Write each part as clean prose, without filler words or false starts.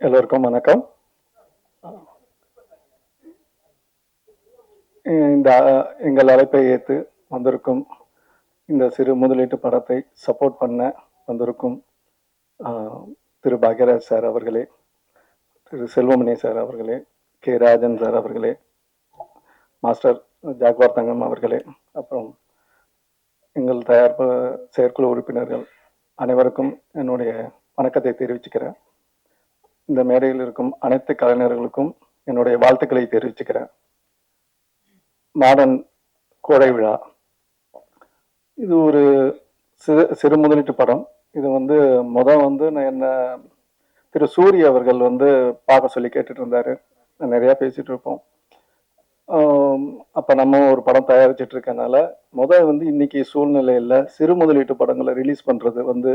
எல்லோருக்கும் வணக்கம். இந்த எங்கள் அழைப்பை ஏற்று வந்திருக்கும் இந்த சிறு முதலீட்டு படத்தை சப்போர்ட் பண்ண வந்திருக்கும் திரு பாக்யராஜ் சார் அவர்களே, திரு செல்வமணி சார் அவர்களே, கே ராஜன் சார் அவர்களே, மாஸ்டர் ஜாக்வார் தங்கம் அவர்களே, அப்புறம் எங்கள் தயாரிப்பு செயற்குழு உறுப்பினர்கள் அனைவருக்கும் என்னுடைய வணக்கத்தை தெரிவிச்சுக்கிறேன். இந்த மேடையில் இருக்கும் அனைத்து கலைஞர்களுக்கும் என்னுடைய வாழ்த்துக்களை தெரிவிச்சுக்கிறேன். மாடர்ன் கோடை விழா இது ஒரு சிறு முதலீட்டு படம். இது என்ன திரு சூரிய அவர்கள் பார்க்க சொல்லி கேட்டுட்டு இருந்தாரு. நிறைய பேசிட்டு இருப்போம். அப்ப நம்ம ஒரு படம் தயாரிச்சுட்டு இருக்கனால இன்னைக்கு சூழ்நிலையில சிறு முதலீட்டு படங்களை ரிலீஸ் பண்றது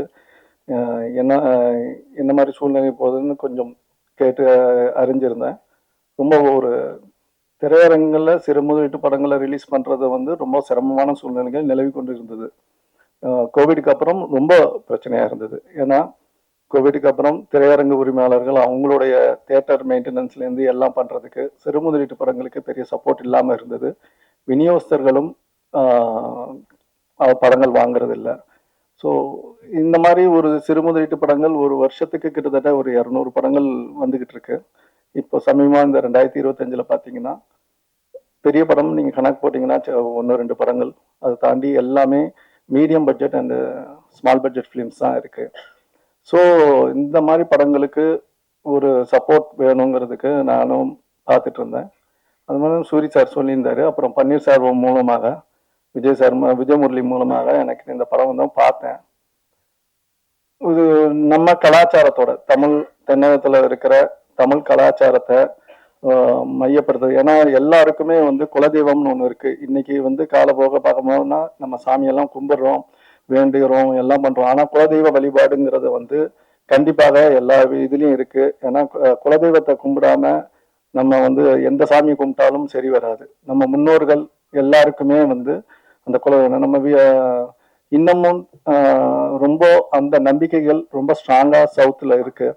என்ன என்ன மாதிரி சூழ்நிலை போகுதுன்னு கொஞ்சம் கேட்டு அறிஞ்சிருந்தேன். ரொம்ப ஒரு திரையரங்குல சிறு முதலீட்டு படங்களை ரிலீஸ் பண்றது ரொம்ப சிரமமான சூழ்நிலைகள் நிலவி கொண்டு இருந்தது. கோவிடுக்கு அப்புறம் ரொம்ப பிரச்சனையா இருந்தது. ஏன்னா கோவிடுக்கு அப்புறம் திரையரங்கு உரிமையாளர்கள் அவங்களுடைய தியேட்டர் மெயின்டெனன்ஸ்ல இருந்து எல்லாம் பண்றதுக்கு சிறு முதலீட்டு படங்களுக்கு பெரிய சப்போர்ட் இல்லாம இருந்தது. விநியோகஸ்தர்களும் படங்கள் வாங்குறது இல்லை. ஸோ இந்த மாதிரி ஒரு சிறு முதலீட்டு படங்கள் ஒரு வருஷத்துக்கு கிட்டத்தட்ட ஒரு 200 படங்கள் வந்துகிட்டு இருக்கு. இப்போ சமீபமா இந்த 2025 பார்த்தீங்கன்னா பெரிய படம் நீங்க கணக்கு போட்டீங்கன்னா 1-2 படங்கள், அதை தாண்டி எல்லாமே medium budget and small budget films தான் இருக்கு. ஸோ இந்த மாதிரி படங்களுக்கு ஒரு சப்போர்ட் வேணுங்கிறதுக்கு நானும் பார்த்துட்டு இருந்தேன். அது மாதிரி சூரி சார் சொல்லியிருந்தாரு. அப்புறம் பன்னீர் செல்வம் மூலமாக விஜய் முரளி மூலமாக எனக்கு இந்த படம் பார்த்தேன். இது நம்ம கலாச்சாரத்தோட தமிழ் தென்னகத்துல இருக்கிற தமிழ் கலாச்சாரத்தை மையப்படுத்துது. ஏன்னா எல்லாருக்குமே குலதெய்வம்னு ஒண்ணு இருக்கு. இன்னைக்கு காலப்போக பார்க்கும்போதுனா நம்ம சாமியெல்லாம் கும்பிடுறோம், வேண்டுகிறோம், எல்லாம் பண்றோம். ஆனா குலதெய்வ வழிபாடுங்கிறது கண்டிப்பாக எல்லா இதுலயும் இருக்கு. ஏன்னா குலதெய்வத்தை கும்பிடாம நம்ம எந்த சாமியை கும்பிட்டாலும் சரி வராது. நம்ம முன்னோர்கள் எல்லாருக்குமே அந்த நம்ம இன்னமும் ரொம்ப அந்த நம்பிக்கைகள் ரொம்ப ஸ்ட்ராங்கா சவுத்துல இருக்கு,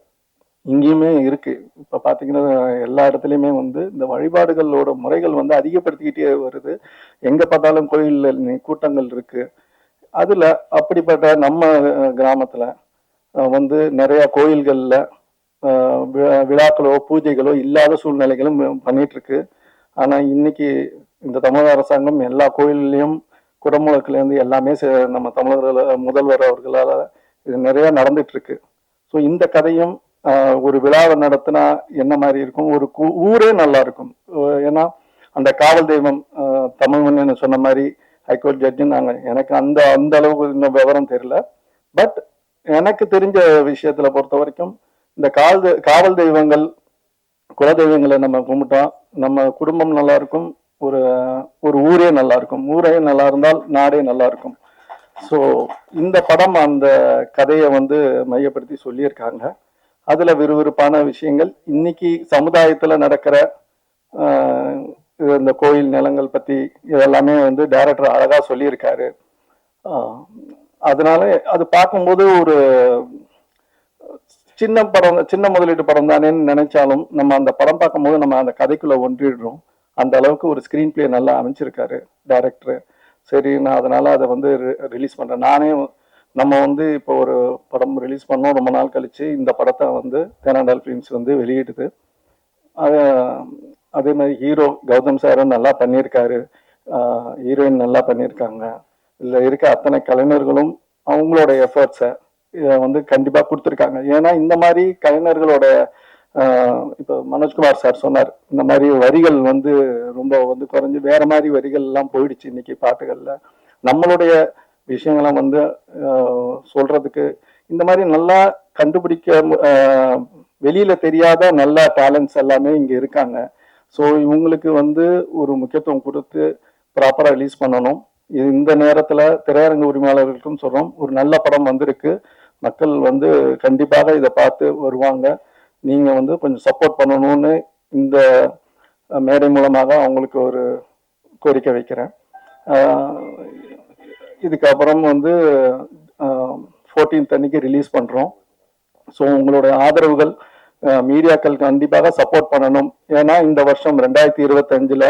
இங்கேயுமே இருக்கு. இப்ப பாத்தீங்கன்னா எல்லா இடத்துலயுமே இந்த வழிபாடுகளோட முறைகள் அதிகப்படுத்திக்கிட்டே வருது. எங்க பார்த்தாலும் கோயில்ல கூட்டங்கள் இருக்கு. அதுல அப்படிப்பட்ட நம்ம கிராமத்துல நிறைய கோயில்கள்ல விழாக்களோ பூஜைகளோ இல்லாத சூழ்நிலைகளும் பண்ணிட்டு இருக்கு. ஆனா இன்னைக்கு இந்த தமிழக அரசாங்கம் எல்லா கோயில்லையும் குடமுழக்குல இருந்து எல்லாமே நம்ம தமிழர்கள் முதல்வர் அவர்களால இது நிறைய நடந்துட்டு இருக்கு. ஸோ இந்த கதையும் ஒரு விழாவை நடத்தினா என்ன மாதிரி இருக்கும், ஒரு ஊரே நல்லா இருக்கும். ஏன்னா அந்த காவல் தெய்வம் தமிழ் மண்ணு சொன்ன மாதிரி ஹைகோர்ட் ஜட்ஜு எனக்கு அந்த அந்த அளவுக்கு இன்னும் விவரம் தெரியல. பட் எனக்கு தெரிஞ்ச விஷயத்துல பொறுத்த வரைக்கும் இந்த காவல் தெய்வங்கள் குல தெய்வங்களை நம்ம கும்பிட்டா நம்ம குடும்பம் நல்லா இருக்கும், ஒரு ஒரு ஊரே நல்லா இருக்கும். ஊரே நல்லா இருந்தால் நாடே நல்லா இருக்கும். ஸோ இந்த படம் அந்த கதையை மையப்படுத்தி சொல்லியிருக்காங்க. அதுல விறுவிறுப்பான விஷயங்கள் இன்னைக்கு சமுதாயத்துல நடக்கிற இந்த கோயில் நிலங்கள் பத்தி இதெல்லாமே டைரக்டர் அழகா சொல்லியிருக்காரு. அதனால அது பார்க்கும்போது ஒரு சின்ன முதலீட்டு படம் தானேன்னு நினைச்சாலும் நம்ம அந்த படம் பார்க்கும்போது நம்ம அந்த கதைக்குள்ள ஒன்றிடுறோம். அந்த அளவுக்கு ஒரு ஸ்கிரீன் பிளே நல்லா அமைச்சிருக்காரு டைரக்டர். சரி, நான் அதனால அதை ரிலீஸ் பண்றேன். நானே நம்ம இப்போ ஒரு படம் ரிலீஸ் பண்ணோம், ரொம்ப நாள் கழிச்சு இந்த படத்தை தேனாண்டால் ஃபிலிம்ஸ் வெளியிடுது. அதே மாதிரி ஹீரோ கௌதம் சாரும் நல்லா பண்ணியிருக்காரு, ஹீரோயின் நல்லா பண்ணியிருக்காங்க. இதுல இருக்க அத்தனை கலைஞர்களும் அவங்களோட எஃபர்ட்ஸை கண்டிப்பா கொடுத்துருக்காங்க. ஏன்னா இந்த மாதிரி கலைஞர்களோட இப்போ மனோஜ்குமார் சார் சொன்னார், இந்த மாதிரி வரிகள் ரொம்ப குறைஞ்சு வேற மாதிரி வரிகள் எல்லாம் போயிடுச்சு இன்னைக்கு பாட்டுகள்ல. நம்மளுடைய விஷயங்கள்லாம் சொல்றதுக்கு இந்த மாதிரி நல்லா கண்டுபிடிக்க வெளியில தெரியாத நல்ல டேலண்ட்ஸ் எல்லாமே இங்க இருக்காங்க. ஸோ இவங்களுக்கு ஒரு முக்கியத்துவம் கொடுத்து ப்ராப்பரா ரிலீஸ் பண்ணணும். இந்த நேரத்துல திரையரங்கு உரிமையாளர்களுக்கும் சொல்றோம், ஒரு நல்ல படம் வந்திருக்கு, மக்கள் கண்டிப்பாக இதை பார்த்து வருவாங்க. நீங்க கொஞ்சம் சப்போர்ட் பண்ணணும்னு இந்த மேடை மூலமாக அவங்களுக்கு ஒரு கோரிக்கை வைக்கிறேன். இதுக்கப்புறம் 14th அன்னைக்கு ரிலீஸ் பண்றோம். ஸோ உங்களோட ஆதரவுகள் மீடியாக்கள் கண்டிப்பாக சப்போர்ட் பண்ணணும். ஏன்னா இந்த வருஷம் 2025ல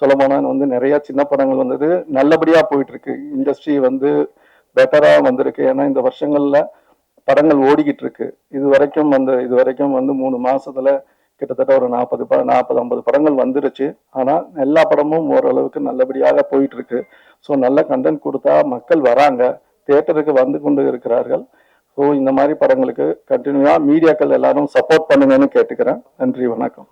சொல்லப்போனா வந்து நிறைய சின்ன படங்கள் வந்தது, நல்லபடியா போயிட்டு இருக்கு. இண்டஸ்ட்ரி வந்து பெட்டரா வந்திருக்கு. ஏன்னா இந்த வருஷங்கள்ல படங்கள் ஓடிக்கிட்டு இருக்கு. இது வரைக்கும் வந்து 3 மாசத்துல கிட்டத்தட்ட ஒரு 40 50 படங்கள் வந்துருச்சு. ஆனா எல்லா படமும் ஓரளவுக்கு நல்லபடியாக போயிட்டு இருக்கு. ஸோ நல்ல கண்டென்ட் கொடுத்தா மக்கள் வராங்க, தியேட்டருக்கு வந்து கொண்டு இருக்கிறார்கள். ஸோ இந்த மாதிரி படங்களுக்கு கண்டினியூவா மீடியாக்கள் எல்லாரும் சப்போர்ட் பண்ணுங்கன்னு கேட்டுக்கிறேன். நன்றி, வணக்கம்.